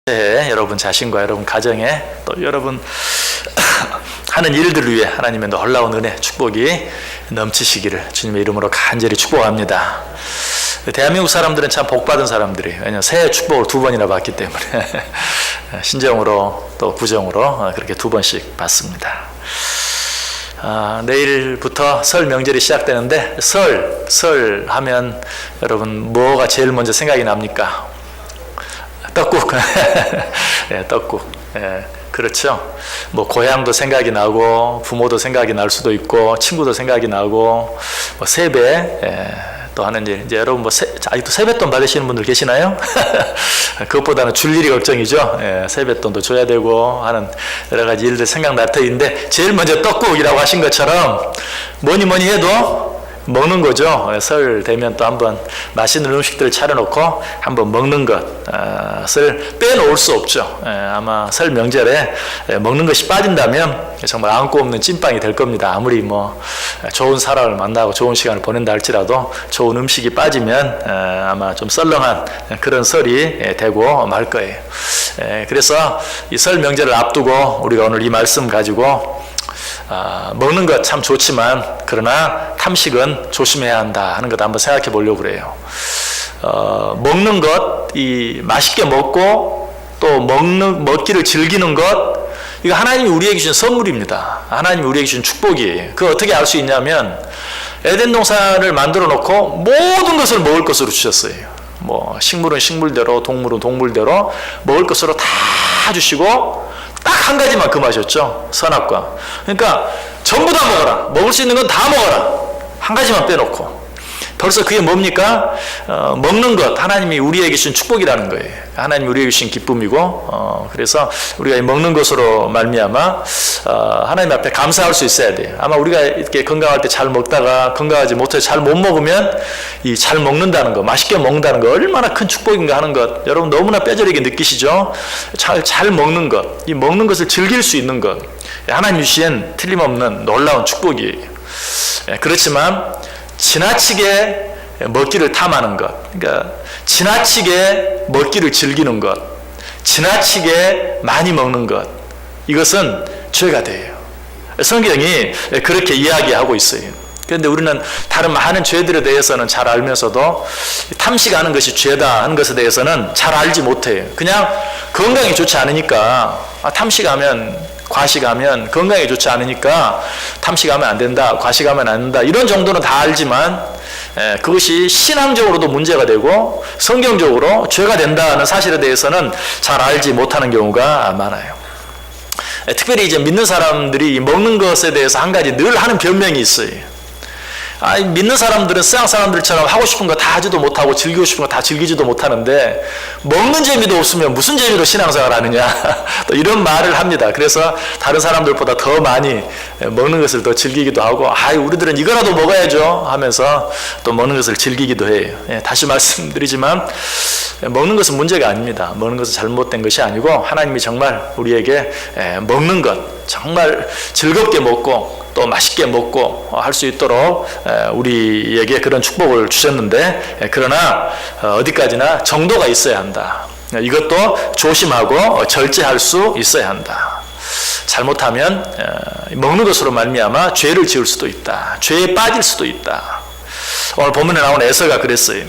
새해 여러분 자신과 여러분 가정에 또 여러분 하는 일들을 위해 하나님의 놀라운 은혜, 축복이 넘치시기를 주님의 이름으로 간절히 축복합니다. 대한민국 사람들은 참 복받은 사람들이에요. 왜냐하면 새해 축복을 2번이나 받기 때문에 신정으로 또 부정으로 그렇게 2번씩 받습니다. 내일부터 설 명절이 시작되는데 설 하면 여러분 뭐가 제일 먼저 생각이 납니까? 떡국. 예, 떡국. 예, 그렇죠. 뭐 고향도 생각이 나고 부모도 생각이 날 수도 있고 친구도 생각이 나고 뭐 세배 또 하는 일. 이제 여러분 뭐 아직도 세뱃돈 받으시는 분들 계시나요? 그것보다는 줄 일이 걱정이죠. 예, 세뱃돈도 줘야 되고 하는 여러 가지 일들 생각날 터인데 제일 먼저 떡국이라고 하신 것처럼 뭐니 해도 먹는 거죠. 설 되면 또 한번 맛있는 음식들을 차려놓고 한번 먹는 것을 빼놓을 수 없죠. 아마 설 명절에 먹는 것이 빠진다면 정말 안고 없는 찐빵이 될 겁니다. 아무리 뭐 좋은 사람을 만나고 좋은 시간을 보낸다 할지라도 좋은 음식이 빠지면 아마 좀 썰렁한 그런 설이 되고 말 거예요. 그래서 이 설 명절을 앞두고 우리가 오늘 이 말씀 가지고 먹는 것 참 좋지만 그러나 탐식은 조심해야 한다 하는 것 한번 생각해 보려고 그래요. 먹는 것, 이 맛있게 먹고 또 먹기를 즐기는 것, 이거 하나님이 우리에게 주신 선물입니다. 하나님이 우리에게 주신 축복이에요. 그거 어떻게 알 수 있냐면 에덴 동산을 만들어 놓고 모든 것을 먹을 것으로 주셨어요. 뭐 식물은 식물대로, 동물은 동물대로 먹을 것으로 다 주시고 딱 한 가지만 금하셨죠. 선악과. 그러니까 전부 다 먹어라. 먹을 수 있는 건 다 먹어라. 한 가지만 빼놓고. 벌써 그게 뭡니까? 먹는 것, 하나님이 우리에게 주신 축복이라는 거예요. 하나님이 우리에게 주신 기쁨이고, 그래서 우리가 먹는 것으로 말미암아 하나님 앞에 감사할 수 있어야 돼요. 아마 우리가 이렇게 건강할 때 잘 먹다가 건강하지 못해서 잘 못 먹으면 이 잘 먹는다는 거, 맛있게 먹는다는 거 얼마나 큰 축복인가 하는 것, 여러분 너무나 뼈저리게 느끼시죠? 잘 먹는 것, 이 먹는 것을 즐길 수 있는 것, 하나님 주신 틀림없는 놀라운 축복이에요. 그렇지만 지나치게 먹기를 탐하는 것, 그러니까 지나치게 먹기를 즐기는 것, 지나치게 많이 먹는 것, 이것은 죄가 돼요. 성경이 그렇게 이야기하고 있어요. 그런데 우리는 다른 많은 죄들에 대해서는 잘 알면서도 탐식하는 것이 죄다 하는 것에 대해서는 잘 알지 못해요. 그냥 건강이 좋지 않으니까 탐식하면, 과식하면 건강에 좋지 않으니까 탐식하면 안 된다, 과식하면 안 된다, 이런 정도는 다 알지만 그것이 신앙적으로도 문제가 되고 성경적으로 죄가 된다는 사실에 대해서는 잘 알지 못하는 경우가 많아요. 특별히 이제 믿는 사람들이 먹는 것에 대해서 한 가지 늘 하는 변명이 있어요. 믿는 사람들은 세상 사람들처럼 하고 싶은 거 다 하지도 못하고 즐기고 싶은 거 다 즐기지도 못하는데 먹는 재미도 없으면 무슨 재미로 신앙생활 하느냐 또 이런 말을 합니다. 그래서 다른 사람들보다 더 많이 먹는 것을 더 즐기기도 하고 우리들은 이거라도 먹어야죠 하면서 또 먹는 것을 즐기기도 해요. 다시 말씀드리지만 먹는 것은 문제가 아닙니다. 먹는 것은 잘못된 것이 아니고 하나님이 정말 우리에게 먹는 것 정말 즐겁게 먹고 또 맛있게 먹고 할 수 있도록 우리에게 그런 축복을 주셨는데 그러나 어디까지나 정도가 있어야 한다. 이것도 조심하고 절제할 수 있어야 한다. 잘못하면 먹는 것으로 말미암아 죄를 지을 수도 있다. 죄에 빠질 수도 있다. 오늘 본문에 나오는 에서가 그랬어요.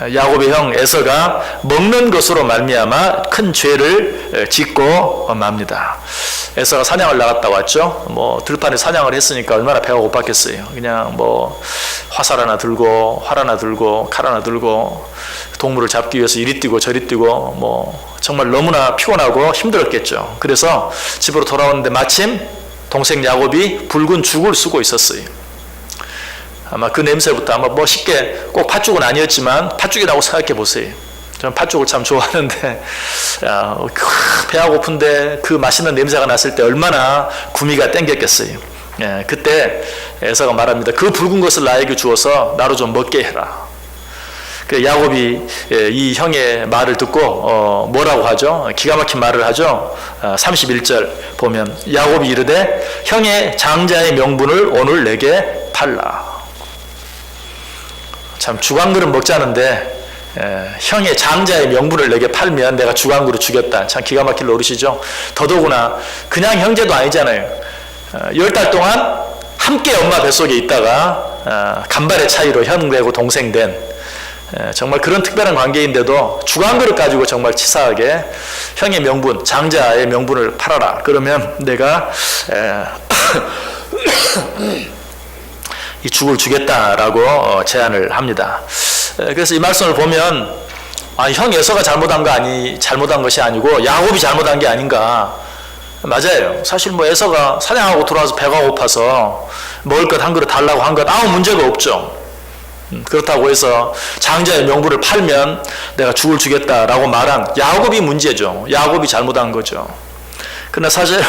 야곱의 형 에서가 먹는 것으로 말미암아 큰 죄를 짓고 맙니다. 에서가 사냥을 나갔다 왔죠. 뭐 들판에 사냥을 했으니까 얼마나 배가 고팠겠어요. 그냥 뭐 화살 하나 들고 활 하나 들고 칼 하나 들고 동물을 잡기 위해서 이리 뛰고 저리 뛰고 뭐 정말 너무나 피곤하고 힘들었겠죠. 그래서 집으로 돌아오는데 마침 동생 야곱이 붉은 죽을 쓰고 있었어요. 아마 그 냄새부터 아마 뭐 쉽게 꼭 팥죽은 아니었지만 팥죽이라고 생각해 보세요. 저는 팥죽을 참 좋아하는데 배가 고픈데 그 맛있는 냄새가 났을 때 얼마나 구미가 땡겼겠어요. 그때 에서가 말합니다. 그 붉은 것을 나에게 주어서 나로 좀 먹게 해라. 그 야곱이 이 형의 말을 듣고 뭐라고 하죠? 기가 막힌 말을 하죠. 31절 보면 야곱이 이르되 형의 장자의 명분을 오늘 내게 팔라. 참 죽 한 그릇 먹자는데 형의 장자의 명분을 내게 팔면 내가 주강구로 주겠다. 참 기가 막힐 노릇이죠. 더더구나 그냥 형제도 아니잖아요. 10달 동안 함께 엄마 뱃속에 있다가 간발의 차이로 형 되고 동생 된 정말 그런 특별한 관계인데도 주강그릇 가지고 정말 치사하게 형의 명분, 장자의 명분을 팔아라. 그러면 내가 이 죽을 주겠다라고 제안을 합니다. 그래서 이 말씀을 보면 형 에서가 잘못한 것이 아니고 야곱이 잘못한 게 아닌가. 맞아요. 사실 뭐 에서가 사냥하고 돌아와서 배가 고파서 먹을 것 한 그릇 달라고 한 것 아무 문제가 없죠. 그렇다고 해서 장자의 명분을 팔면 내가 죽을 주겠다라고 말한 야곱이 문제죠. 야곱이 잘못한 거죠. 그러나 사실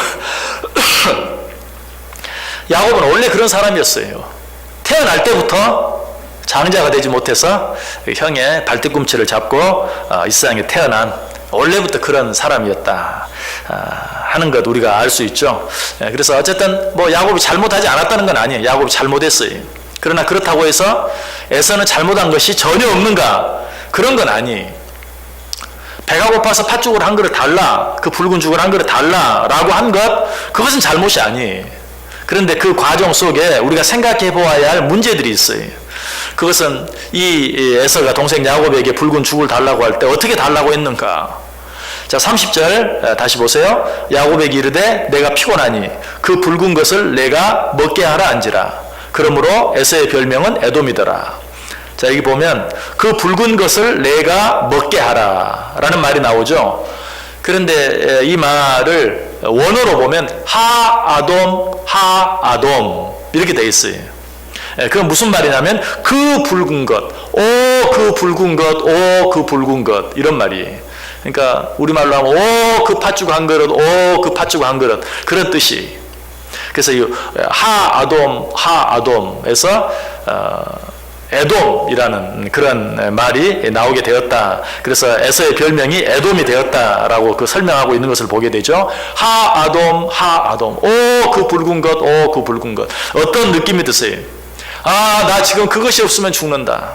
야곱은 원래 그런 사람이었어요. 태어날 때부터 장자가 되지 못해서 형의 발뒤꿈치를 잡고 이 세상에 태어난 원래부터 그런 사람이었다 하는 것 우리가 알 수 있죠. 그래서 어쨌든 뭐 야곱이 잘못하지 않았다는 건 아니에요. 야곱이 잘못했어요. 그러나 그렇다고 해서 에서는 잘못한 것이 전혀 없는가? 그런 건 아니에요. 배가 고파서 팥죽을 한 그릇 달라, 그 붉은 죽을 한 그릇 달라라고 한 것, 그것은 잘못이 아니에요. 그런데 그 과정 속에 우리가 생각해 보아야 할 문제들이 있어요. 그것은 이 에서가 동생 야곱에게 붉은 죽을 달라고 할 때 어떻게 달라고 했는가? 자, 30절 다시 보세요. 야곱에게 이르되 내가 피곤하니 그 붉은 것을 내가 먹게 하라 한지라. 그러므로 에서의 별명은 에돔이더라. 자, 여기 보면 그 붉은 것을 내가 먹게 하라 라는 말이 나오죠. 그런데 이 말을 원어로 보면 하아돔 이렇게 되어 있어요. 그건 무슨 말이냐면 그 붉은 것, 오 그 붉은 것, 오 그 붉은 것 이런 말이에요. 그러니까 우리말로 하면 오 그 팥죽 한 그릇, 오 그 팥죽 한 그릇 그런 뜻이. 그래서 이 하아돔에서 에돔이라는 그런 말이 나오게 되었다. 그래서 에서의 별명이 에돔이 되었다라고 그 설명하고 있는 것을 보게 되죠. 하아돔, 오 그 붉은 것, 오 그 붉은 것. 어떤 느낌이 드세요? 나 지금 그것이 없으면 죽는다.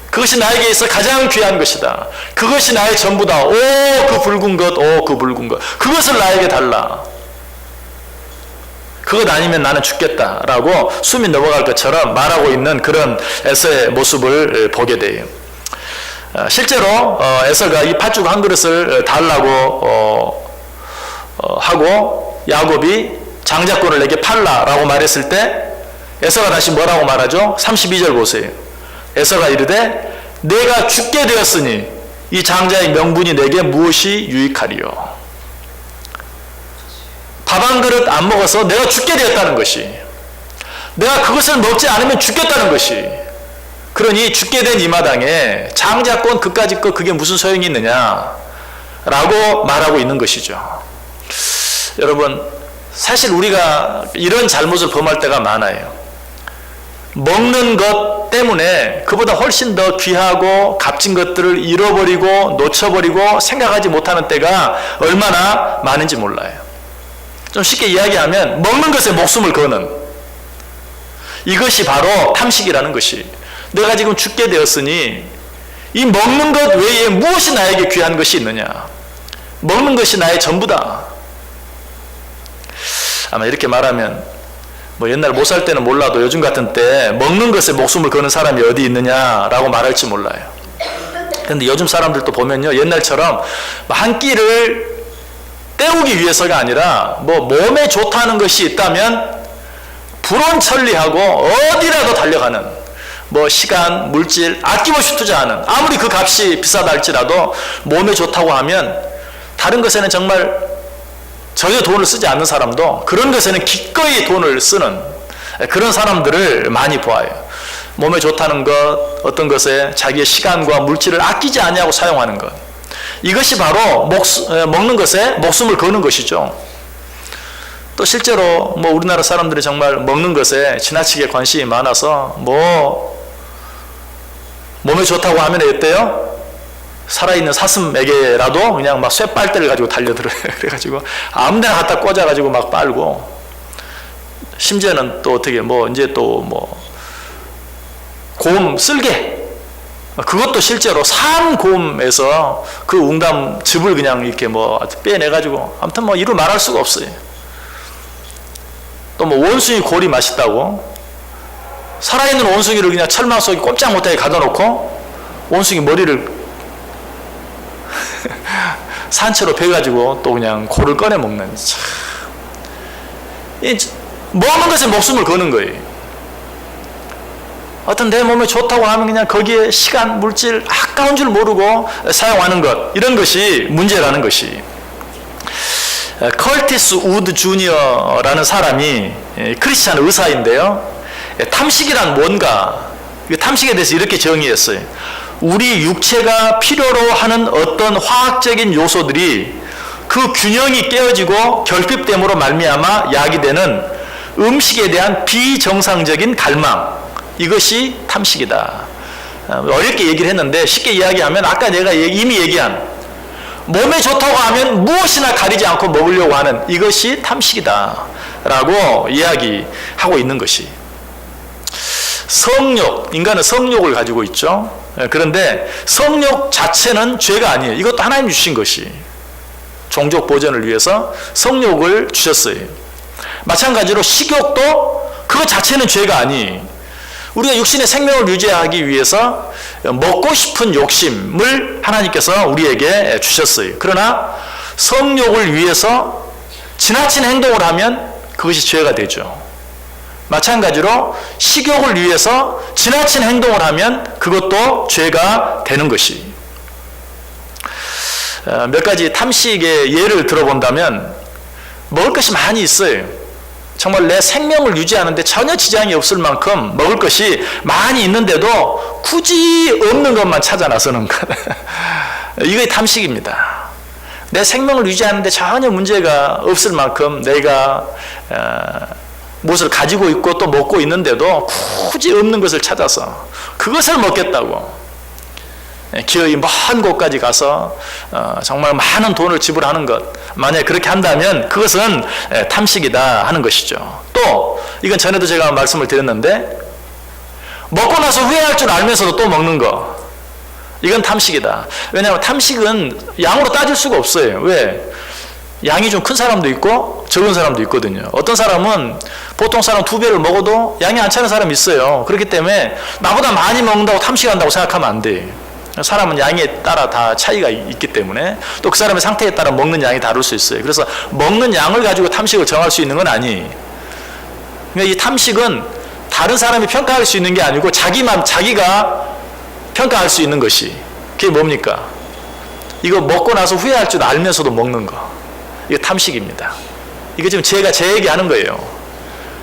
그것이 나에게 있어 가장 귀한 것이다. 그것이 나의 전부다. 오 그 붉은 것, 오 그 붉은 것. 그것을 나에게 달라. 그것 아니면 나는 죽겠다라고 숨이 넘어갈 것처럼 말하고 있는 그런 에서의 모습을 보게 돼요. 실제로 에서가 이 팥죽 한 그릇을 달라고 하고 야곱이 장자권을 내게 팔라라고 말했을 때 에서가 다시 뭐라고 말하죠? 32절 보세요. 에서가 이르되 내가 죽게 되었으니 이 장자의 명분이 내게 무엇이 유익하리요? 밥 한 그릇 안 먹어서 내가 죽게 되었다는 것이, 내가 그것을 먹지 않으면 죽겠다는 것이, 그러니 죽게 된 이 마당에 장자권 그까짓 거 그게 무슨 소용이 있느냐 라고 말하고 있는 것이죠. 여러분, 사실 우리가 이런 잘못을 범할 때가 많아요. 먹는 것 때문에 그보다 훨씬 더 귀하고 값진 것들을 잃어버리고 놓쳐버리고 생각하지 못하는 때가 얼마나 많은지 몰라요. 좀 쉽게 이야기하면 먹는 것에 목숨을 거는, 이것이 바로 탐식이라는 것이, 내가 지금 죽게 되었으니 이 먹는 것 외에 무엇이 나에게 귀한 것이 있느냐, 먹는 것이 나의 전부다. 아마 이렇게 말하면 뭐 옛날 못 살 때는 몰라도 요즘 같은 때 먹는 것에 목숨을 거는 사람이 어디 있느냐라고 말할지 몰라요. 그런데 요즘 사람들도 보면요, 옛날처럼 한 끼를 때우기 위해서가 아니라 뭐 몸에 좋다는 것이 있다면 불온천리하고 어디라도 달려가는, 뭐 시간, 물질 아낌없이 투자하는, 아무리 그 값이 비싸다 할지라도 몸에 좋다고 하면 다른 것에는 정말 전혀 돈을 쓰지 않는 사람도 그런 것에는 기꺼이 돈을 쓰는 그런 사람들을 많이 보아요. 몸에 좋다는 것, 어떤 것에 자기의 시간과 물질을 아끼지 아니하고 사용하는 것, 이것이 바로 먹는 것에 목숨을 거는 것이죠. 또 실제로 뭐 우리나라 사람들이 정말 먹는 것에 지나치게 관심이 많아서 뭐 몸에 좋다고 하면 어때요? 살아있는 사슴에게라도 그냥 막 쇠빨대를 가지고 달려들어요. 그래가지고 아무데나 갖다 꽂아가지고 막 빨고, 심지어는 또 어떻게 뭐 이제 또 뭐 곰, 쓸개 그것도 실제로 산곰에서 그 웅담 즙을 그냥 이렇게 뭐 빼내가지고, 아무튼 뭐 이루 말할 수가 없어요. 또 뭐 원숭이 골이 맛있다고, 살아있는 원숭이를 그냥 철망 속에 꼼짝 못하게 가둬놓고 원숭이 머리를 산채로 베가지고 또 그냥 골을 꺼내 먹는, 참. 먹는 것에 목숨을 거는 거예요. 어떤 내 몸에 좋다고 하면 그냥 거기에 시간, 물질, 아까운 줄 모르고 사용하는 것, 이런 것이 문제라는 것이. 커티스 우드 주니어라는 사람이 크리스찬 의사인데요, 탐식이란 뭔가, 탐식에 대해서 이렇게 정의했어요. 우리 육체가 필요로 하는 어떤 화학적인 요소들이 그 균형이 깨어지고 결핍됨으로 말미암아 야기되는 음식에 대한 비정상적인 갈망, 이것이 탐식이다. 어렵게 얘기를 했는데 쉽게 이야기하면 아까 내가 이미 얘기한 몸에 좋다고 하면 무엇이나 가리지 않고 먹으려고 하는 이것이 탐식이다 라고 이야기하고 있는 것이. 성욕, 인간은 성욕을 가지고 있죠. 그런데 성욕 자체는 죄가 아니에요. 이것도 하나님 주신 것이. 종족 보존을 위해서 성욕을 주셨어요. 마찬가지로 식욕도 그것 자체는 죄가 아니에요. 우리가 육신의 생명을 유지하기 위해서 먹고 싶은 욕심을 하나님께서 우리에게 주셨어요. 그러나 성욕을 위해서 지나친 행동을 하면 그것이 죄가 되죠. 마찬가지로 식욕을 위해서 지나친 행동을 하면 그것도 죄가 되는 것이. 몇 가지 탐식의 예를 들어본다면, 먹을 것이 많이 있어요. 정말 내 생명을 유지하는데 전혀 지장이 없을 만큼 먹을 것이 많이 있는데도 굳이 없는 것만 찾아 나서는 것. 이게 탐식입니다. 내 생명을 유지하는데 전혀 문제가 없을 만큼 내가 무엇을 가지고 있고 또 먹고 있는데도 굳이 없는 것을 찾아서 그것을 먹겠다고 기어이 먼 곳까지 가서 정말 많은 돈을 지불하는 것, 만약에 그렇게 한다면 그것은 탐식이다 하는 것이죠. 또 이건 전에도 제가 말씀을 드렸는데, 먹고 나서 후회할 줄 알면서도 또 먹는 거, 이건 탐식이다. 왜냐하면 탐식은 양으로 따질 수가 없어요. 왜? 양이 좀 큰 사람도 있고 적은 사람도 있거든요. 어떤 사람은 보통 사람 2배를 먹어도 양이 안 차는 사람이 있어요. 그렇기 때문에 나보다 많이 먹는다고 탐식한다고 생각하면 안 돼요. 사람은 양에 따라 다 차이가 있기 때문에, 또 그 사람의 상태에 따라 먹는 양이 다를 수 있어요. 그래서 먹는 양을 가지고 탐식을 정할 수 있는 건 아니에요. 그러니까 이 탐식은 다른 사람이 평가할 수 있는 게 아니고 자기가 평가할 수 있는 것이. 그게 뭡니까? 이거 먹고 나서 후회할 줄 알면서도 먹는 거, 이거 탐식입니다. 이거 지금 제가 제 얘기하는 거예요.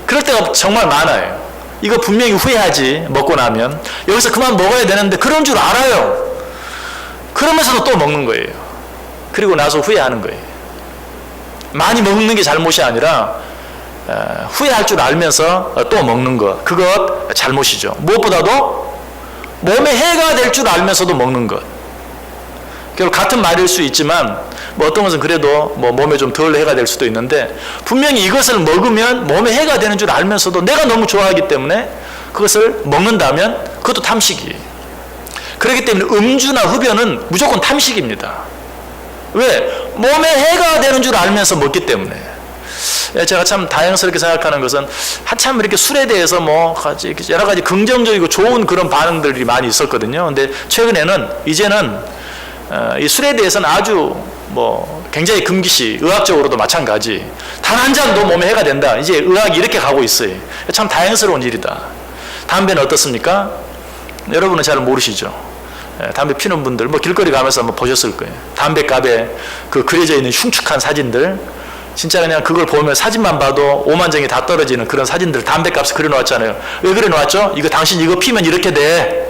그럴 때가 정말 많아요. 이거 분명히 후회하지, 먹고 나면. 여기서 그만 먹어야 되는데 그런 줄 알아요. 그러면서도 또 먹는 거예요. 그리고 나서 후회하는 거예요. 많이 먹는 게 잘못이 아니라 후회할 줄 알면서 또 먹는 것, 그것 잘못이죠. 무엇보다도 몸에 해가 될 줄 알면서도 먹는 것. 결국 같은 말일 수 있지만 뭐 어떤 것은 그래도 뭐 몸에 좀 덜 해가 될 수도 있는데, 분명히 이것을 먹으면 몸에 해가 되는 줄 알면서도 내가 너무 좋아하기 때문에 그것을 먹는다면 그것도 탐식이에요. 그렇기 때문에 음주나 흡연은 무조건 탐식입니다. 왜? 몸에 해가 되는 줄 알면서 먹기 때문에. 제가 참 다행스럽게 생각하는 것은 한참 이렇게 술에 대해서 뭐 여러 가지 긍정적이고 좋은 그런 반응들이 많이 있었거든요. 근데 최근에는 이제는 이 술에 대해서는 아주 뭐 굉장히 금기시, 의학적으로도 마찬가지, 단 한 잔도 몸에 해가 된다, 이제 의학이 이렇게 가고 있어요. 참 다행스러운 일이다. 담배는 어떻습니까? 여러분은 잘 모르시죠. 담배 피는 분들 뭐 길거리 가면서 한번 보셨을 거예요. 담배갑에 그 그려져 있는 흉측한 사진들, 진짜 그냥 그걸 보면 사진만 봐도 오만정이 다 떨어지는 그런 사진들 담배값을 그려놓았잖아요. 왜 그려놓았죠? 이거 당신 이거 피면 이렇게 돼.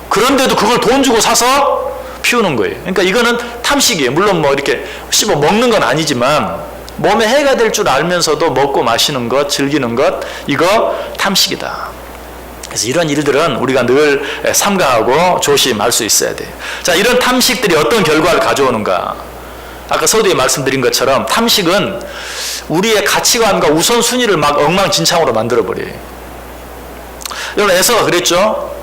그런데도 그걸 돈 주고 사서 피우는 거예요. 그러니까 이거는 탐식이에요. 물론 뭐 이렇게 씹어 먹는 건 아니지만 몸에 해가 될 줄 알면서도 먹고 마시는 것, 즐기는 것, 이거 탐식이다. 그래서 이런 일들은 우리가 늘 삼가하고 조심할 수 있어야 돼요. 자, 이런 탐식들이 어떤 결과를 가져오는가? 아까 서두에 말씀드린 것처럼 탐식은 우리의 가치관과 우선순위를 막 엉망진창으로 만들어버려요. 여러분, 에서가 그랬죠?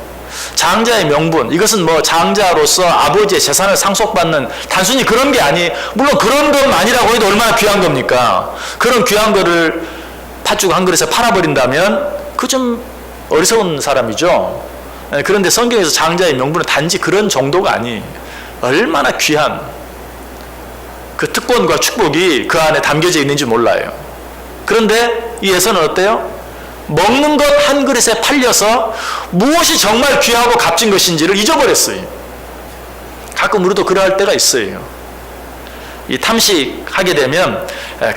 장자의 명분, 이것은 뭐 장자로서 아버지의 재산을 상속받는 단순히 그런 게 아니, 물론 그런 것만이라고 해도 얼마나 귀한 겁니까? 그런 귀한 거를 팥죽 한 그릇에 팔아버린다면 그 좀 어리석은 사람이죠. 그런데 성경에서 장자의 명분은 단지 그런 정도가 아니, 얼마나 귀한 그 특권과 축복이 그 안에 담겨져 있는지 몰라요. 그런데 이 에서는 어때요? 먹는 것 한 그릇에 팔려서 무엇이 정말 귀하고 값진 것인지를 잊어버렸어요. 가끔 우리도 그러할 때가 있어요. 이 탐식하게 되면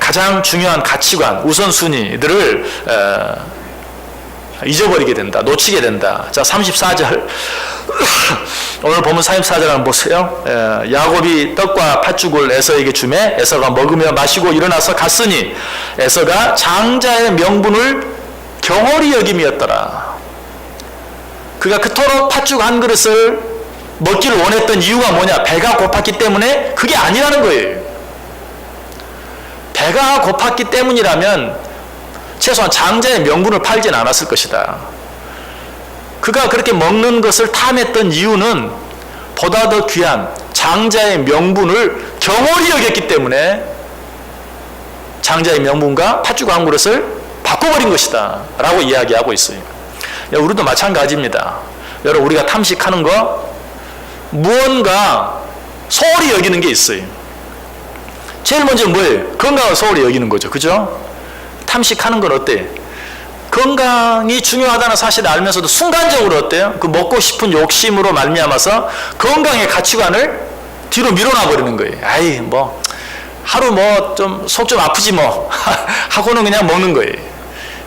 가장 중요한 가치관, 우선순위들을 잊어버리게 된다, 놓치게 된다. 자, 34절 오늘 보면 34절 한번 보세요. 야곱이 떡과 팥죽을 에서에게 주매 에서가 먹으며 마시고 일어나서 갔으니 에서가 장자의 명분을 경홀히 여김이었더라. 그가 그토록 팥죽 한 그릇을 먹기를 원했던 이유가 뭐냐? 배가 고팠기 때문에? 그게 아니라는 거예요. 배가 고팠기 때문이라면 최소한 장자의 명분을 팔진 않았을 것이다. 그가 그렇게 먹는 것을 탐했던 이유는 보다 더 귀한 장자의 명분을 경홀히 여겼기 때문에 장자의 명분과 팥죽 한 그릇을 바꿔버린 것이다 라고 이야기하고 있어요. 우리도 마찬가지입니다. 여러분, 우리가 탐식하는 거 무언가 소홀히 여기는 게 있어요. 제일 먼저 뭐예요? 건강을 소홀히 여기는 거죠. 그죠? 탐식하는 건 어때요? 건강이 중요하다는 사실을 알면서도 순간적으로 어때요? 그 먹고 싶은 욕심으로 말미암아서 건강의 가치관을 뒤로 밀어놔 버리는 거예요. 아이, 뭐 하루 뭐 좀 속 좀 아프지 뭐 하고는 그냥 먹는 거예요.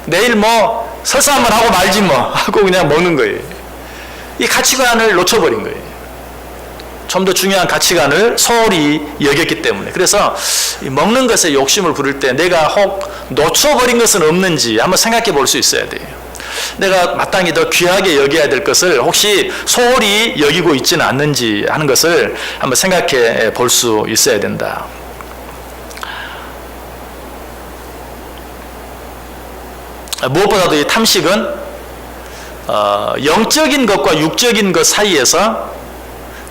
내일 뭐 설사 한번 하고 말지 뭐 하고 그냥 먹는 거예요. 이 가치관을 놓쳐버린 거예요. 좀 더 중요한 가치관을 소홀히 여겼기 때문에. 그래서 먹는 것에 욕심을 부릴 때 내가 혹 놓쳐버린 것은 없는지 한번 생각해 볼 수 있어야 돼요. 내가 마땅히 더 귀하게 여겨야 될 것을 혹시 소홀히 여기고 있지는 않는지 하는 것을 한번 생각해 볼 수 있어야 된다. 무엇보다도 이 탐식은 영적인 것과 육적인 것 사이에서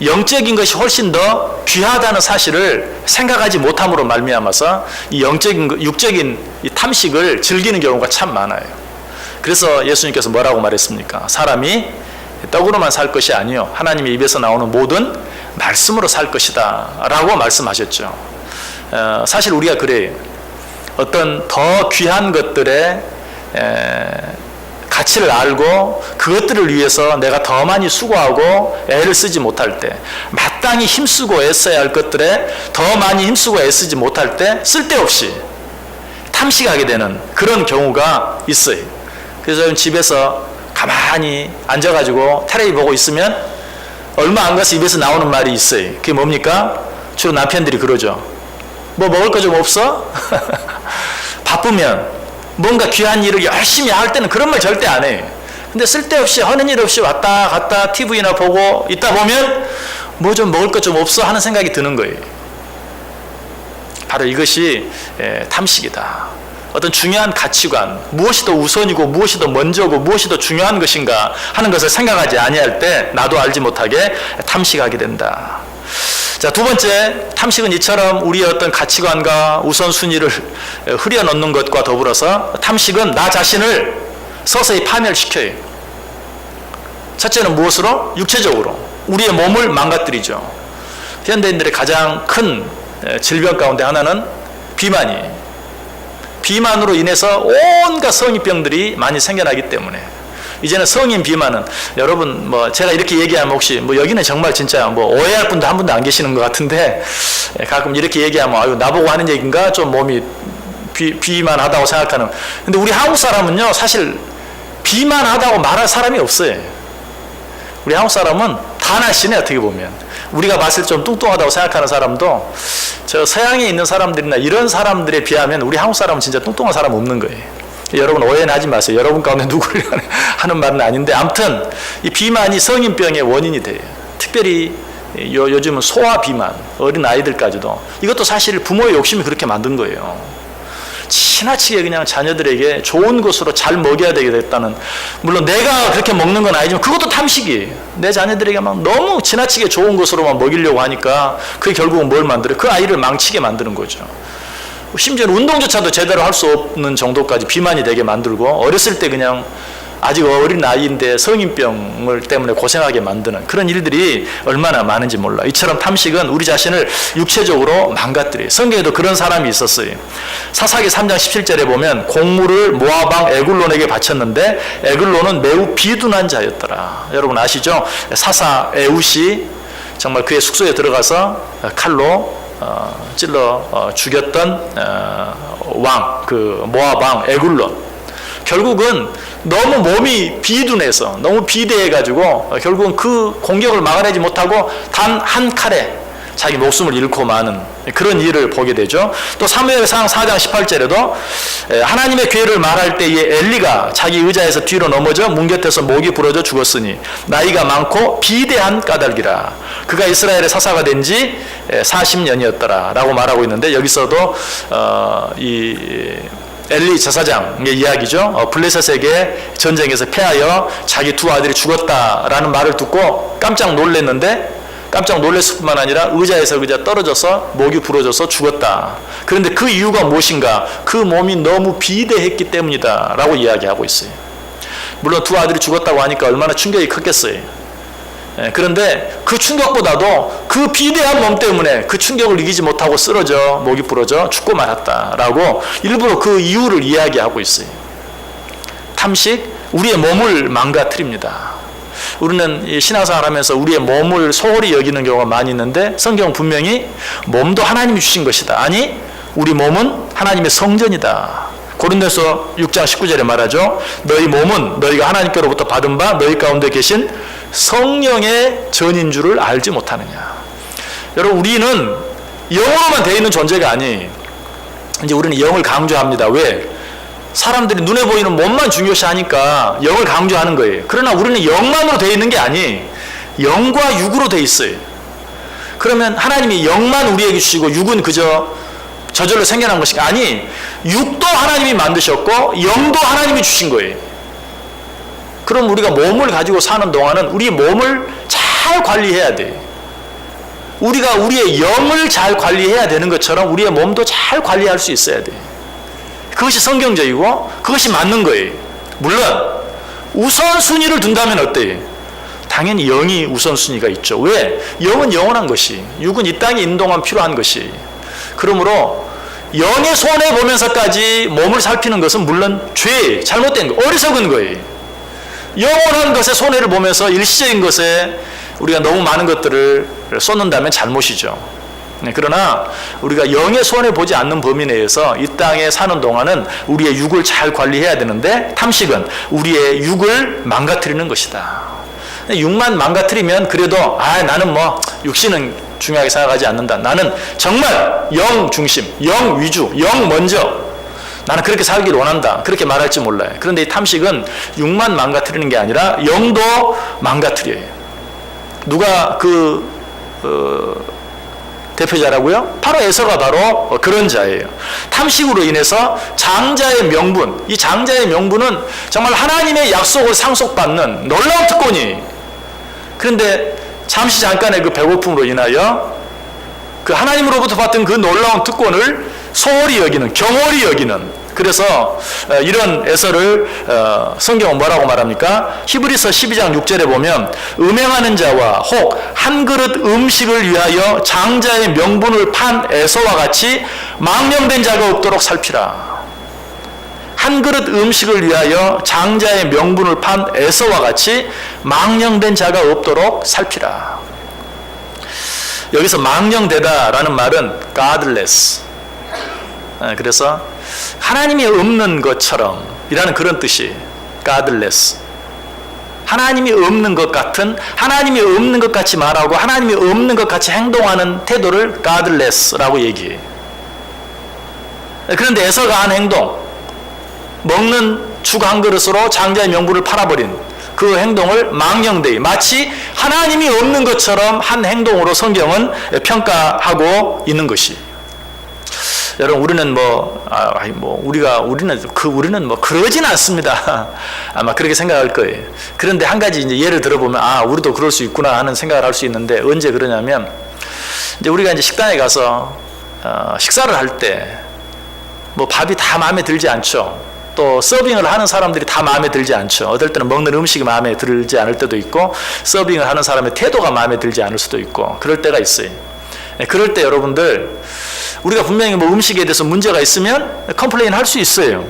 영적인 것이 훨씬 더 귀하다는 사실을 생각하지 못함으로 말미암아서 이 육적인 이 탐식을 즐기는 경우가 참 많아요. 그래서 예수님께서 뭐라고 말했습니까? 사람이 떡으로만 살 것이 아니요 하나님의 입에서 나오는 모든 말씀으로 살 것이다 라고 말씀하셨죠. 사실 우리가 그래요. 어떤 더 귀한 것들의 가치를 알고 그것들을 위해서 내가 더 많이 수고하고 애를 쓰지 못할 때, 마땅히 힘쓰고 애써야 할 것들에 더 많이 힘쓰고 애쓰지 못할 때 쓸데없이 탐식하게 되는 그런 경우가 있어요. 그래서 집에서 가만히 앉아가지고 텔레비 보고 있으면 얼마 안 가서 입에서 나오는 말이 있어요. 그게 뭡니까? 주로 남편들이 그러죠. 뭐 먹을 거 좀 없어? 바쁘면 뭔가 귀한 일을 열심히 할 때는 그런 말 절대 안 해요. 근데 쓸데없이 하는 일 없이 왔다 갔다 TV나 보고 있다 보면 뭐 좀 먹을 것 좀 없어 하는 생각이 드는 거예요. 바로 이것이 탐식이다. 어떤 중요한 가치관, 무엇이 더 우선이고 무엇이 더 먼저고 무엇이 더 중요한 것인가 하는 것을 생각하지 아니할 때 나도 알지 못하게 탐식하게 된다. 자, 두 번째, 탐식은 이처럼 우리의 어떤 가치관과 우선순위를 흐려놓는 것과 더불어서 탐식은 나 자신을 서서히 파멸시켜요. 첫째는 무엇으로? 육체적으로 우리의 몸을 망가뜨리죠. 현대인들의 가장 큰 질병 가운데 하나는 비만이에요. 비만으로 인해서 온갖 성인병들이 많이 생겨나기 때문에 이제는 성인 비만은 여러분 뭐 제가 이렇게 얘기하면 혹시 뭐 여기는 정말 진짜 뭐 오해할 분도 한 분도 안 계시는 것 같은데 가끔 이렇게 얘기하면 아유 나보고 하는 얘기인가 좀 몸이 비만하다고 생각하는. 근데 우리 한국 사람은요 사실 비만하다고 말할 사람이 없어요. 우리 한국 사람은 다 날씬해. 어떻게 보면 우리가 봤을 때 좀 뚱뚱하다고 생각하는 사람도 저 서양에 있는 사람들이나 이런 사람들에 비하면 우리 한국 사람은 진짜 뚱뚱한 사람 없는 거예요. 여러분 오해는 하지 마세요. 여러분 가운데 누구를 하는 말은 아닌데 아무튼 이 비만이 성인병의 원인이 돼요. 특별히 요즘은 소아 비만, 어린 아이들까지도. 이것도 사실 부모의 욕심이 그렇게 만든 거예요. 지나치게 그냥 자녀들에게 좋은 것으로 잘 먹여야 되겠다는, 물론 내가 그렇게 먹는 건 아니지만 그것도 탐식이에요. 내 자녀들에게 막 너무 지나치게 좋은 것으로만 먹이려고 하니까 그게 결국은 뭘 만들어요? 그 아이를 망치게 만드는 거죠. 심지어는 운동조차도 제대로 할 수 없는 정도까지 비만이 되게 만들고, 어렸을 때 그냥 아직 어린 나이인데 성인병을 때문에 고생하게 만드는 그런 일들이 얼마나 많은지 몰라. 이처럼 탐식은 우리 자신을 육체적으로 망가뜨려요. 성경에도 그런 사람이 있었어요. 사사기 3장 17절에 보면 곡물을 모압 왕 에글론에게 바쳤는데 에글론은 매우 비둔한 자였더라. 여러분 아시죠? 사사 에웃이 정말 그의 숙소에 들어가서 칼로 찔러 죽였던 왕, 그 모압 왕 에글론. 결국은 너무 몸이 비둔해서 너무 비대해가지고 결국은 그 공격을 막아내지 못하고 단 한 칼에 자기 목숨을 잃고 마는 그런 일을 보게 되죠. 또 사무엘상 4장 18절에도 하나님의 괴를 말할 때에 엘리가 자기 의자에서 뒤로 넘어져 문 곁에서 목이 부러져 죽었으니 나이가 많고 비대한 까닭이라. 그가 이스라엘의 사사가 된 지 40년이었더라 라고 말하고 있는데, 여기서도 엘리 제사장의 이야기죠. 블레셋에게 전쟁에서 패하여 자기 두 아들이 죽었다라는 말을 듣고 깜짝 놀랐는데, 깜짝 놀랐을 뿐만 아니라 의자에서 그저 떨어져서 목이 부러져서 죽었다. 그런데 그 이유가 무엇인가? 그 몸이 너무 비대했기 때문이다 라고 이야기하고 있어요. 물론 두 아들이 죽었다고 하니까 얼마나 충격이 컸겠어요. 그런데 그 충격보다도 그 비대한 몸 때문에 그 충격을 이기지 못하고 쓰러져 목이 부러져 죽고 말았다라고 일부러 그 이유를 이야기하고 있어요. 탐식, 우리의 몸을 망가뜨립니다. 우리는 이 신앙생활 하면서 우리의 몸을 소홀히 여기는 경우가 많이 있는데, 성경은 분명히 몸도 하나님이 주신 것이다. 아니, 우리 몸은 하나님의 성전이다. 고린도서 6장 19절에 말하죠. 너희 몸은 너희가 하나님께로부터 받은 바 너희 가운데 계신 성령의 전인 줄을 알지 못하느냐. 여러분, 우리는 영으로만 되어 있는 존재가 아니, 이제 우리는 영을 강조합니다. 왜? 사람들이 눈에 보이는 몸만 중요시하니까 영을 강조하는 거예요. 그러나 우리는 영만으로 되어 있는 게 아니, 영과 육으로 되어 있어요. 그러면 하나님이 영만 우리에게 주시고 육은 그저 저절로 생겨난 것이 아니, 육도 하나님이 만드셨고 영도 하나님이 주신 거예요. 그럼 우리가 몸을 가지고 사는 동안은 우리 몸을 잘 관리해야 돼. 우리가 우리의 영을 잘 관리해야 되는 것처럼 우리의 몸도 잘 관리할 수 있어야 돼. 그것이 성경적이고 그것이 맞는 거예요. 물론 우선순위를 둔다면 어때요? 당연히 영이 우선순위가 있죠. 왜? 영은 영원한 것이, 육은 이 땅에 있는 동안 필요한 것이. 그러므로 영의 손해 보면서까지 몸을 살피는 것은 물론 죄, 잘못된 거, 어리석은 거예요. 영원한 것에 손해를 보면서 일시적인 것에 우리가 너무 많은 것들을 쏟는다면 잘못이죠. 그러나 우리가 영의 손해 보지 않는 범위 내에서 이 땅에 사는 동안은 우리의 육을 잘 관리해야 되는데, 탐식은 우리의 육을 망가뜨리는 것이다. 육만 망가뜨리면 그래도 나는 뭐 육신은 중요하게 생각하지 않는다. 나는 정말 영 중심, 영 위주, 영 먼저, 나는 그렇게 살기를 원한다. 그렇게 말할지 몰라요. 그런데 이 탐식은 육만 망가뜨리는 게 아니라 영도 망가뜨려요. 누가 대표자라고요? 바로 에서가 바로 그런 자예요. 탐식으로 인해서 장자의 명분, 이 장자의 명분은 정말 하나님의 약속을 상속받는 놀라운 특권이. 그런데 잠시 잠깐의 그 배고픔으로 인하여 그 하나님으로부터 받은 그 놀라운 특권을 소홀히 여기는, 경홀히 여기는, 그래서 이런 에서를 성경은 뭐라고 말합니까? 히브리서 12장 6절에 보면 음행하는 자와 혹 한 그릇 음식을 위하여 장자의 명분을 판 에서와 같이 망령된 자가 없도록 살피라. 한 그릇 음식을 위하여 장자의 명분을 판 에서와 같이 망령된 자가 없도록 살피라. 여기서 망령되다라는 말은 godless. 그래서 하나님이 없는 것처럼 이라는 그런 뜻이 godless. 하나님이 없는 것 같은, 하나님이 없는 것 같이 말하고 하나님이 없는 것 같이 행동하는 태도를 godless라고 얘기해요. 그런데 에서가 한 행동, 먹는 죽 한 그릇으로 장자의 명분을 팔아버린 그 행동을 망령되이, 마치 하나님이 없는 것처럼 한 행동으로 성경은 평가하고 있는 것이. 여러분 우리는 우리는 그러진 않습니다. 아마 그렇게 생각할 거예요. 그런데 한 가지 이제 예를 들어보면 우리도 그럴 수 있구나 하는 생각을 할 수 있는데 언제 그러냐면 이제 우리가 이제 식당에 가서 식사를 할 때 밥이 다 마음에 들지 않죠. 또 서빙을 하는 사람들이 다 마음에 들지 않죠. 어떨 때는 먹는 음식이 마음에 들지 않을 때도 있고 서빙을 하는 사람의 태도가 마음에 들지 않을 수도 있고 그럴 때가 있어요. 그럴 때 여러분들 우리가 분명히 음식에 대해서 문제가 있으면 컴플레인 할 수 있어요.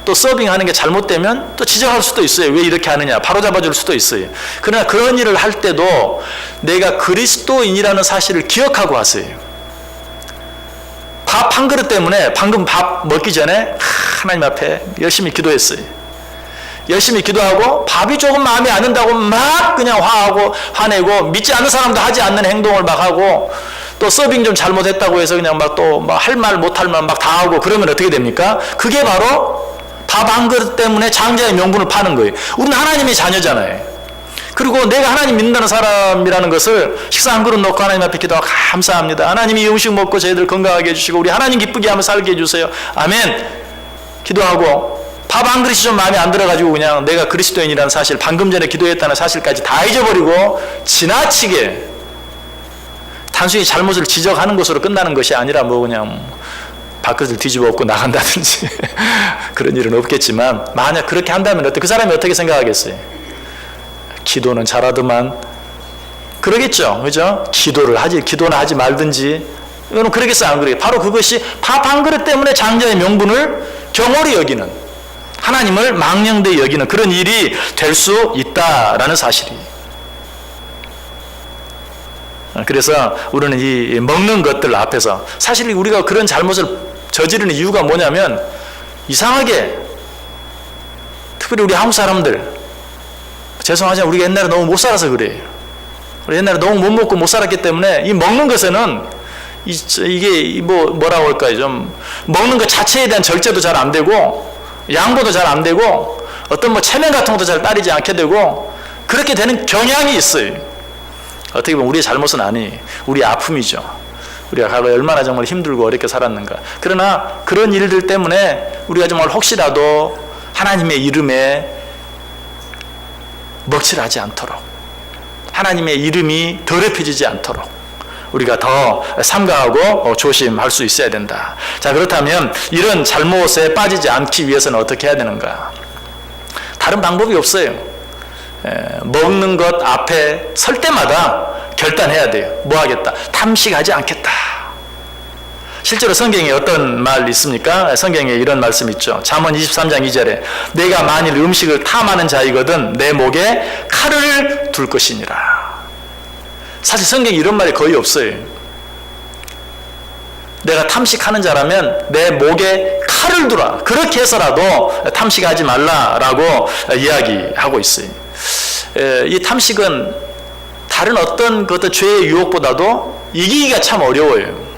또 서빙하는 게 잘못되면 또 지적할 수도 있어요. 왜 이렇게 하느냐 바로잡아 줄 수도 있어요. 그러나 그런 일을 할 때도 내가 그리스도인이라는 사실을 기억하고 하세요. 밥 한 그릇 때문에 방금 밥 먹기 전에 하나님 앞에 열심히 기도했어요. 열심히 기도하고 밥이 조금 마음에 안 든다고 막 그냥 화내고 믿지 않는 사람도 하지 않는 행동을 막 하고 또 서빙 좀 잘못했다고 해서 그냥 할 말 못할 말 막 다 하고 그러면 어떻게 됩니까? 그게 바로 밥 한 그릇 때문에 장자의 명분을 파는 거예요. 우리는 하나님의 자녀잖아요. 그리고 내가 하나님 믿는다는 사람이라는 것을 식사 한 그릇 놓고 하나님 앞에 기도하고 감사합니다. 하나님이 이 음식 먹고 저희들 건강하게 해주시고 우리 하나님 기쁘게 하며 살게 해주세요. 아멘. 기도하고 밥 한 그릇이 좀 마음에 안 들어가지고 그냥 내가 그리스도인이라는 사실 방금 전에 기도했다는 사실까지 다 잊어버리고 지나치게 단순히 잘못을 지적하는 것으로 끝나는 것이 아니라 그냥 밥그릇을 뒤집어 엎고 나간다든지 그런 일은 없겠지만 만약 그렇게 한다면 그 사람이 어떻게 생각하겠어요? 기도는 잘하더만 그러겠죠. 그죠? 기도는 하지 말든지 이거는 그러겠어요? 안 그래요? 바로 그것이 밥 한 그릇 때문에 장자의 명분을 경홀히 여기는 하나님을 망령되이 여기는 그런 일이 될 수 있다라는 사실이. 그래서 우리는 이 먹는 것들 앞에서 사실 우리가 그런 잘못을 저지르는 이유가 뭐냐면 이상하게 특별히 우리 한국 사람들 죄송하지만 우리가 옛날에 너무 못 살아서 그래요. 우리 옛날에 너무 못 먹고 못 살았기 때문에 이 먹는 것에는 이게 뭐라고 할까요? 좀 먹는 것 자체에 대한 절제도 잘 안 되고 양보도 잘 안 되고 어떤 체면 같은 것도 잘 따르지 않게 되고 그렇게 되는 경향이 있어요. 어떻게 보면 우리의 잘못은 아니 우리의 아픔이죠. 우리가 과거에 얼마나 정말 힘들고 어렵게 살았는가. 그러나 그런 일들 때문에 우리가 정말 혹시라도 하나님의 이름에 먹칠하지 않도록 하나님의 이름이 더럽혀지지 않도록 우리가 더 삼가하고 조심할 수 있어야 된다. 자, 그렇다면 이런 잘못에 빠지지 않기 위해서는 어떻게 해야 되는가? 다른 방법이 없어요. 먹는 것 앞에 설 때마다 결단해야 돼요. 뭐 하겠다? 탐식하지 않겠다. 실제로 성경에 어떤 말 있습니까? 성경에 이런 말씀 있죠. 잠언 23장 2절에 내가 만일 음식을 탐하는 자이거든 내 목에 칼을 둘 것이니라. 사실 성경에 이런 말이 거의 없어요. 내가 탐식하는 자라면 내 목에 칼을 두라. 그렇게 해서라도 탐식하지 말라라고 이야기하고 있어요. 이 탐식은 다른 어떤 죄의 유혹보다도 이기기가 참 어려워요.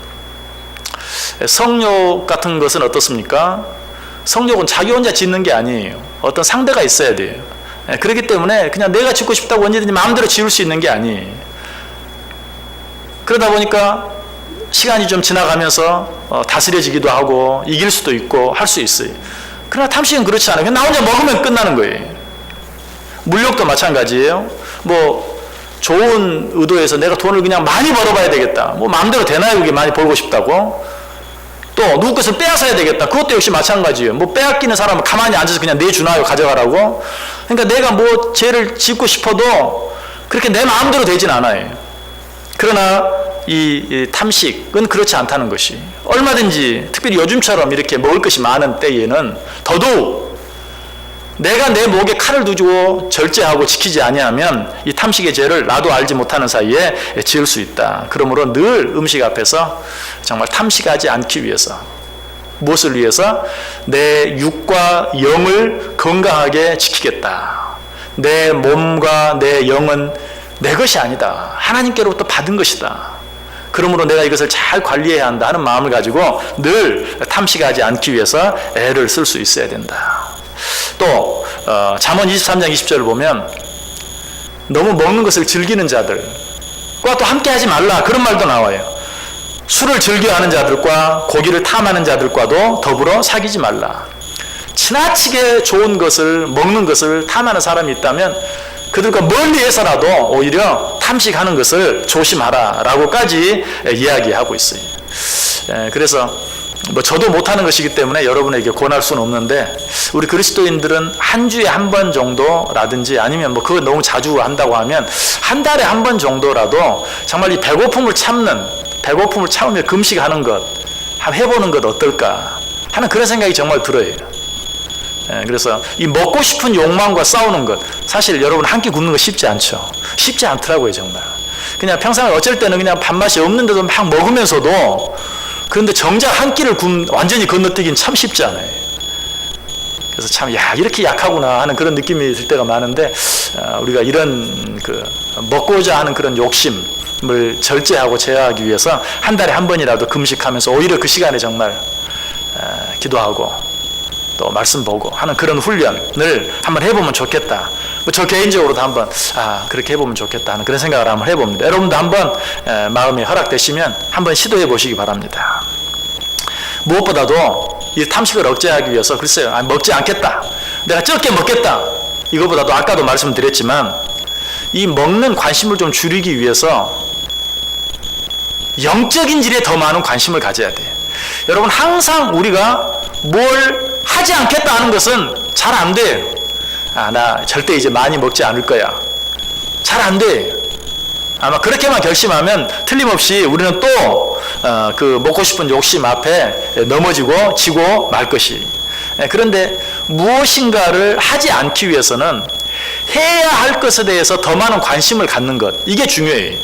성욕 같은 것은 어떻습니까? 성욕은 자기 혼자 짓는 게 아니에요. 어떤 상대가 있어야 돼요. 그렇기 때문에 그냥 내가 짓고 싶다고 언제든지 마음대로 지을 수 있는 게 아니에요. 그러다 보니까 시간이 좀 지나가면서 다스려지기도 하고 이길 수도 있고 할 수 있어요. 그러나 탐식은 그렇지 않아요. 그냥 나 혼자 먹으면 끝나는 거예요. 물욕도 마찬가지예요. 좋은 의도에서 내가 돈을 그냥 많이 벌어봐야 되겠다. 마음대로 되나요? 그게 많이 벌고 싶다고? 또 누구 것을 빼앗아야 되겠다. 그것도 역시 마찬가지예요. 빼앗기는 사람은 가만히 앉아서 그냥 내주나요? 가져가라고? 그러니까 내가 죄를 짓고 싶어도 그렇게 내 마음대로 되진 않아요. 그러나 이 탐식은 그렇지 않다는 것이 얼마든지 특별히 요즘처럼 이렇게 먹을 것이 많은 때에는 더더욱 내가 내 목에 칼을 두고 절제하고 지키지 아니하면 이 탐식의 죄를 나도 알지 못하는 사이에 지을 수 있다. 그러므로 늘 음식 앞에서 정말 탐식하지 않기 위해서 무엇을 위해서? 내 육과 영을 건강하게 지키겠다. 내 몸과 내 영은 내 것이 아니다. 하나님께로부터 받은 것이다. 그러므로 내가 이것을 잘 관리해야 한다 하는 마음을 가지고 늘 탐식하지 않기 위해서 애를 쓸 수 있어야 된다. 또 잠언 23장 20절을 보면 너무 먹는 것을 즐기는 자들과 또 함께 하지 말라 그런 말도 나와요. 술을 즐겨하는 자들과 고기를 탐하는 자들과도 더불어 사귀지 말라. 지나치게 좋은 것을 먹는 것을 탐하는 사람이 있다면 그들과 멀리해서라도 오히려 탐식하는 것을 조심하라 라고까지 이야기하고 있어요. 그래서 저도 못하는 것이기 때문에 여러분에게 권할 수는 없는데, 우리 그리스도인들은 한 주에 한 번 정도라든지, 아니면 그거 너무 자주 한다고 하면 한 달에 한 번 정도라도 정말 이 배고픔을 참으며 금식하는 것 한번 해보는 것 어떨까 하는 그런 생각이 정말 들어요. 그래서 이 먹고 싶은 욕망과 싸우는 것, 사실 여러분 한 끼 굶는 거 쉽지 않죠. 쉽지 않더라고요. 정말 그냥 평상에 어쩔 때는 그냥 밥맛이 없는데도 막 먹으면서도, 그런데 정작 한 끼를 완전히 건너뛰긴 참 쉽지 않아요. 그래서 참 이렇게 약하구나 하는 그런 느낌이 들 때가 많은데, 우리가 이런 먹고자 하는 그런 욕심을 절제하고 제어하기 위해서 한 달에 한 번이라도 금식하면서 오히려 그 시간에 정말 기도하고 또 말씀 보고 하는 그런 훈련을 한번 해보면 좋겠다. 저 개인적으로도 한번 그렇게 해보면 좋겠다 하는 그런 생각을 한번 해봅니다. 여러분도 한번 마음이 허락되시면 한번 시도해 보시기 바랍니다. 무엇보다도 이 탐식을 억제하기 위해서, 글쎄요, 먹지 않겠다, 내가 적게 먹겠다, 이거보다도 아까도 말씀드렸지만 이 먹는 관심을 좀 줄이기 위해서 영적인 질에 더 많은 관심을 가져야 돼요. 여러분, 항상 우리가 뭘 하지 않겠다 하는 것은 잘 안 돼요. 나 절대 이제 많이 먹지 않을 거야. 잘 안 돼요. 아마 그렇게만 결심하면 틀림없이 우리는 또 그 먹고 싶은 욕심 앞에 넘어지고 지고 말 것이. 그런데 무엇인가를 하지 않기 위해서는 해야 할 것에 대해서 더 많은 관심을 갖는 것, 이게 중요해요.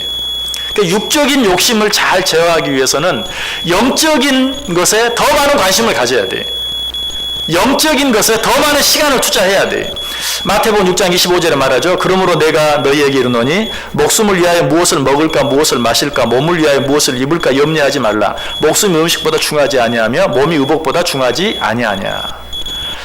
그러니까 육적인 욕심을 잘 제어하기 위해서는 영적인 것에 더 많은 관심을 가져야 돼요. 영적인 것에 더 많은 시간을 투자해야 돼요. 마태복음 6장 25절에 말하죠. 그러므로 내가 너희에게 이르노니 목숨을 위하여 무엇을 먹을까 무엇을 마실까 몸을 위하여 무엇을 입을까 염려하지 말라. 목숨이 음식보다 중하지 아니하며 몸이 의복보다 중하지 아니하냐.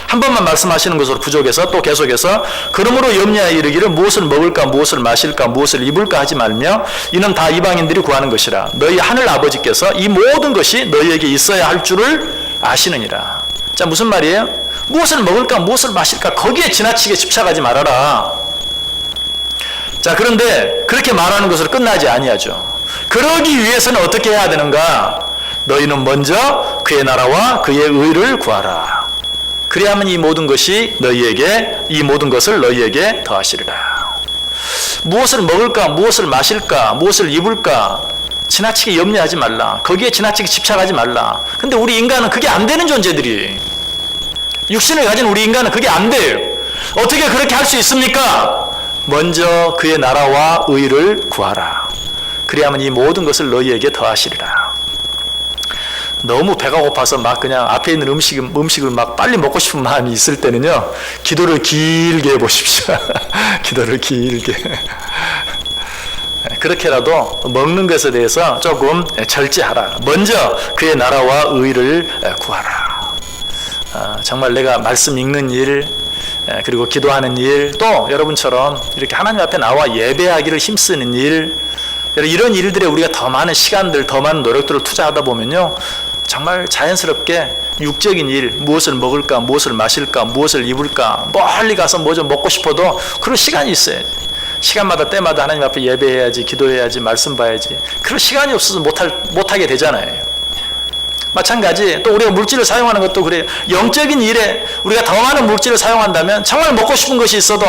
한 번만 말씀하시는 것으로 부족해서 또 계속해서 그러므로 염려하여 이르기를 무엇을 먹을까 무엇을 마실까 무엇을 입을까 하지 말며 이는 다 이방인들이 구하는 것이라. 너희 하늘 아버지께서 이 모든 것이 너희에게 있어야 할 줄을 아시느니라. 자, 무슨 말이에요? 무엇을 먹을까 무엇을 마실까 거기에 지나치게 집착하지 말아라. 자, 그런데 그렇게 말하는 것으로 끝나지 아니하죠. 그러기 위해서는 어떻게 해야 되는가? 너희는 먼저 그의 나라와 그의 의를 구하라. 그래야만 이 모든 것을 너희에게 더하시리라. 무엇을 먹을까 무엇을 마실까 무엇을 입을까 지나치게 염려하지 말라. 거기에 지나치게 집착하지 말라. 근데 우리 인간은 그게 안 되는 존재들이, 육신을 가진 우리 인간은 그게 안 돼요. 어떻게 그렇게 할 수 있습니까? 먼저 그의 나라와 의를 구하라. 그래야만 이 모든 것을 너희에게 더하시리라. 너무 배가 고파서 막 그냥 앞에 있는 음식을 막 빨리 먹고 싶은 마음이 있을 때는요, 기도를 길게 해보십시오. 기도를 길게. 그렇게라도 먹는 것에 대해서 조금 절제하라. 먼저 그의 나라와 의를 구하라. 정말 내가 말씀 읽는 일, 그리고 기도하는 일, 또 여러분처럼 이렇게 하나님 앞에 나와 예배하기를 힘쓰는 일, 이런 일들에 우리가 더 많은 시간들, 더 많은 노력들을 투자하다 보면요, 정말 자연스럽게 육적인 일, 무엇을 먹을까, 무엇을 마실까, 무엇을 입을까, 멀리 가서 뭐 좀 먹고 싶어도 그런 시간이 있어야지. 시간마다 때마다 하나님 앞에 예배해야지, 기도해야지, 말씀 봐야지. 그런 시간이 없어서 못하게 되잖아요. 마찬가지 또 우리가 물질을 사용하는 것도 그래요. 영적인 일에 우리가 더 많은 물질을 사용한다면 정말 먹고 싶은 것이 있어도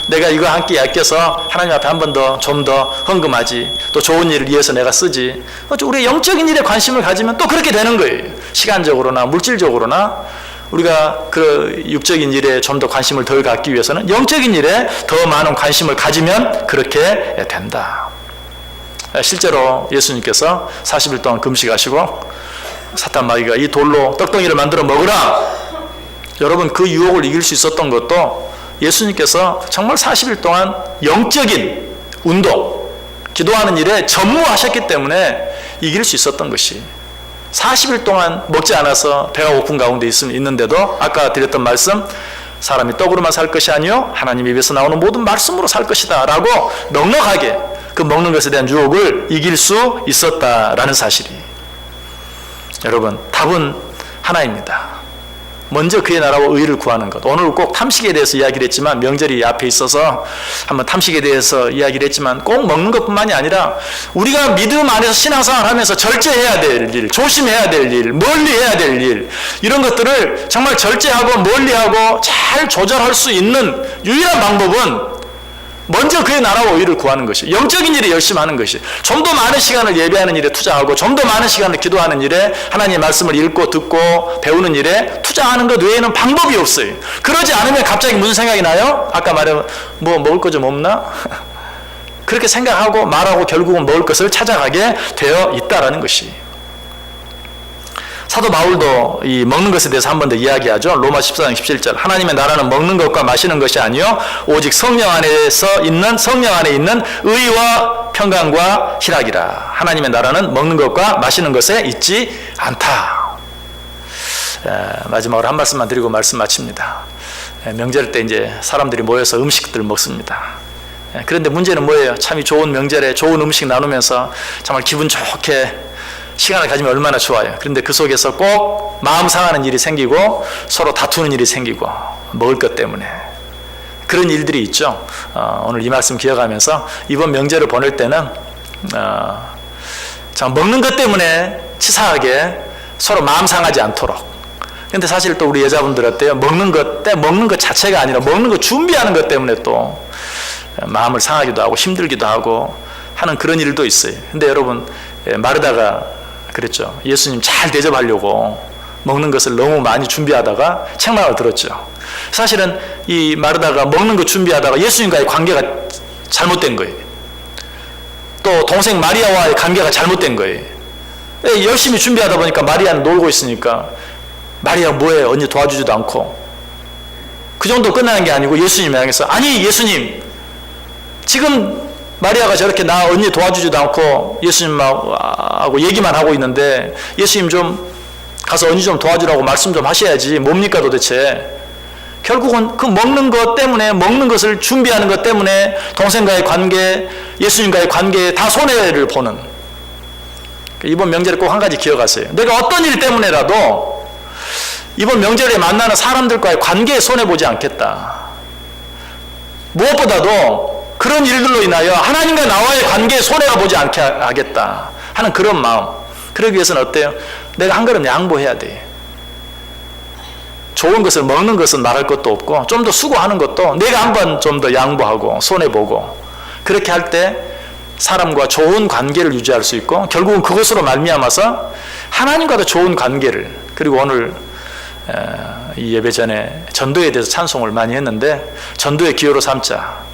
내가 이거 한 끼 아껴서 하나님 앞에 한 번 더 좀 더 헌금하지, 또 좋은 일을 위해서 내가 쓰지. 우리가 영적인 일에 관심을 가지면 또 그렇게 되는 거예요. 시간적으로나 물질적으로나 우리가 그 육적인 일에 좀 더 관심을 덜 갖기 위해서는 영적인 일에 더 많은 관심을 가지면 그렇게 된다. 실제로 예수님께서 40일 동안 금식하시고 사탄 마귀가 이 돌로 떡덩이를 만들어 먹으라. 여러분, 그 유혹을 이길 수 있었던 것도 예수님께서 정말 40일 동안 영적인 운동, 기도하는 일에 전무하셨기 때문에 이길 수 있었던 것이, 40일 동안 먹지 않아서 배가 고픈 가운데 있는데도 아까 드렸던 말씀, 사람이 떡으로만 살 것이 아니요 하나님 입에서 나오는 모든 말씀으로 살 것이다 라고 넉넉하게, 그 먹는 것에 대한 유혹을 이길 수 있었다라는 사실이. 여러분, 답은 하나입니다. 먼저 그의 나라와 의를 구하는 것. 오늘 꼭 탐식에 대해서 이야기를 했지만, 명절이 앞에 있어서 한번 탐식에 대해서 이야기를 했지만, 꼭 먹는 것뿐만이 아니라 우리가 믿음 안에서 신앙생활을 하면서 절제해야 될 일, 조심해야 될 일, 멀리해야 될 일, 이런 것들을 정말 절제하고 멀리하고 잘 조절할 수 있는 유일한 방법은 먼저 그의 나라와 의를 구하는 것이, 영적인 일에 열심히 하는 것이, 좀 더 많은 시간을 예배하는 일에 투자하고 좀 더 많은 시간을 기도하는 일에, 하나님의 말씀을 읽고 듣고 배우는 일에 투자하는 것 외에는 방법이 없어요. 그러지 않으면 갑자기 무슨 생각이 나요? 아까 말한 뭐 먹을 거 좀 없나? 그렇게 생각하고 말하고 결국은 먹을 것을 찾아가게 되어 있다라는 것이. 사도 바울도 이 먹는 것에 대해서 한 번 더 이야기하죠. 로마 14장 17절. 하나님의 나라는 먹는 것과 마시는 것이 아니요 오직 성령 안에 있는 의와 평강과 희락이라. 하나님의 나라는 먹는 것과 마시는 것에 있지 않다. 마지막으로 한 말씀만 드리고 말씀 마칩니다. 명절 때 이제 사람들이 모여서 음식들을 먹습니다. 그런데 문제는 뭐예요? 참 이 좋은 명절에 좋은 음식 나누면서 정말 기분 좋게 시간을 가지면 얼마나 좋아요. 그런데 그 속에서 꼭 마음 상하는 일이 생기고 서로 다투는 일이 생기고, 먹을 것 때문에 그런 일들이 있죠. 오늘 이 말씀 기억하면서 이번 명절을 보낼 때는 먹는 것 때문에 치사하게 서로 마음 상하지 않도록. 근데 사실 또 우리 여자분들 어때요? 먹는 것 자체가 아니라 먹는 거 준비하는 것 때문에 또 마음을 상하기도 하고 힘들기도 하고 하는 그런 일도 있어요. 근데 여러분, 마르다가 그랬죠. 예수님 잘 대접하려고 먹는 것을 너무 많이 준비하다가 책망을 들었죠. 사실은 이 마르다가 먹는 거 준비하다가 예수님과의 관계가 잘못된 거예요. 또 동생 마리아와의 관계가 잘못된 거예요. 열심히 준비하다 보니까 마리아는 놀고 있으니까 마리아 뭐해? 언니 도와주지도 않고. 그 정도 끝나는 게 아니고 예수님을 향해서, 아니 예수님, 지금 마리아가 저렇게 나 언니 도와주지도 않고 예수님하고 얘기만 하고 있는데 예수님 좀 가서 언니 좀 도와주라고 말씀 좀 하셔야지. 뭡니까 도대체? 결국은 그 먹는 것 때문에, 먹는 것을 준비하는 것 때문에 동생과의 관계, 예수님과의 관계에 다 손해를 보는. 이번 명절에 꼭 한 가지 기억하세요. 내가 어떤 일 때문에라도 이번 명절에 만나는 사람들과의 관계에 손해보지 않겠다. 무엇보다도 그런 일들로 인하여 하나님과 나와의 관계에 손해가 보지 않게 하겠다 하는 그런 마음. 그러기 위해서는 어때요? 내가 한 걸음 양보해야 돼. 좋은 것을 먹는 것은 말할 것도 없고, 좀 더 수고하는 것도 내가 한번 좀 더 양보하고 손해보고, 그렇게 할 때 사람과 좋은 관계를 유지할 수 있고, 결국은 그것으로 말미암아서 하나님과도 좋은 관계를. 그리고 오늘 이 예배 전에 전도에 대해서 찬송을 많이 했는데, 전도의 기여로 삼자.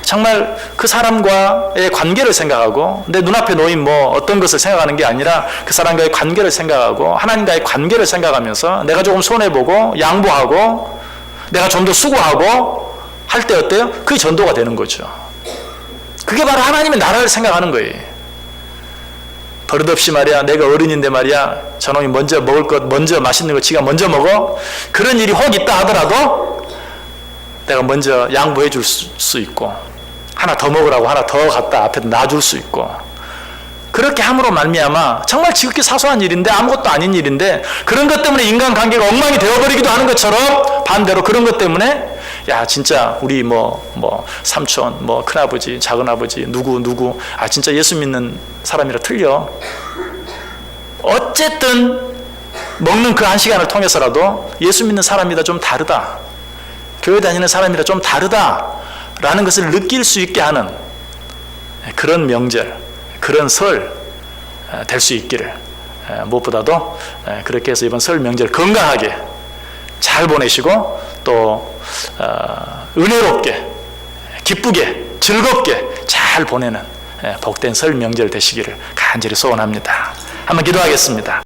정말 그 사람과의 관계를 생각하고, 내 눈앞에 놓인 뭐 어떤 것을 생각하는 게 아니라 그 사람과의 관계를 생각하고 하나님과의 관계를 생각하면서 내가 조금 손해보고 양보하고 내가 좀 더 수고하고 할 때 어때요? 그게 전도가 되는 거죠. 그게 바로 하나님의 나라를 생각하는 거예요. 버릇없이 말이야, 내가 어른인데 말이야, 저놈이 먼저 먹을 것, 먼저 맛있는 거 지가 먼저 먹어? 그런 일이 혹 있다 하더라도 내가 먼저 양보해 줄 수 있고, 하나 더 먹으라고 하나 더 갖다 앞에 놔줄 수 있고, 그렇게 함으로 말미암아 정말 지극히 사소한 일인데, 아무것도 아닌 일인데, 그런 것 때문에 인간관계가 엉망이 되어버리기도 하는 것처럼, 반대로 그런 것 때문에 야 진짜 우리 뭐 삼촌, 뭐 큰아버지, 작은아버지, 누구 진짜 예수 믿는 사람이라 틀려. 어쨌든 먹는 그 한 시간을 통해서라도 예수 믿는 사람이다 좀 다르다, 교회 다니는 사람이라 좀 다르다라는 것을 느낄 수 있게 하는 그런 명절, 그런 설 될 수 있기를, 무엇보다도 그렇게 해서 이번 설 명절 건강하게 잘 보내시고, 또 은혜롭게, 기쁘게, 즐겁게 잘 보내는 복된 설 명절 되시기를 간절히 소원합니다. 한번 기도하겠습니다.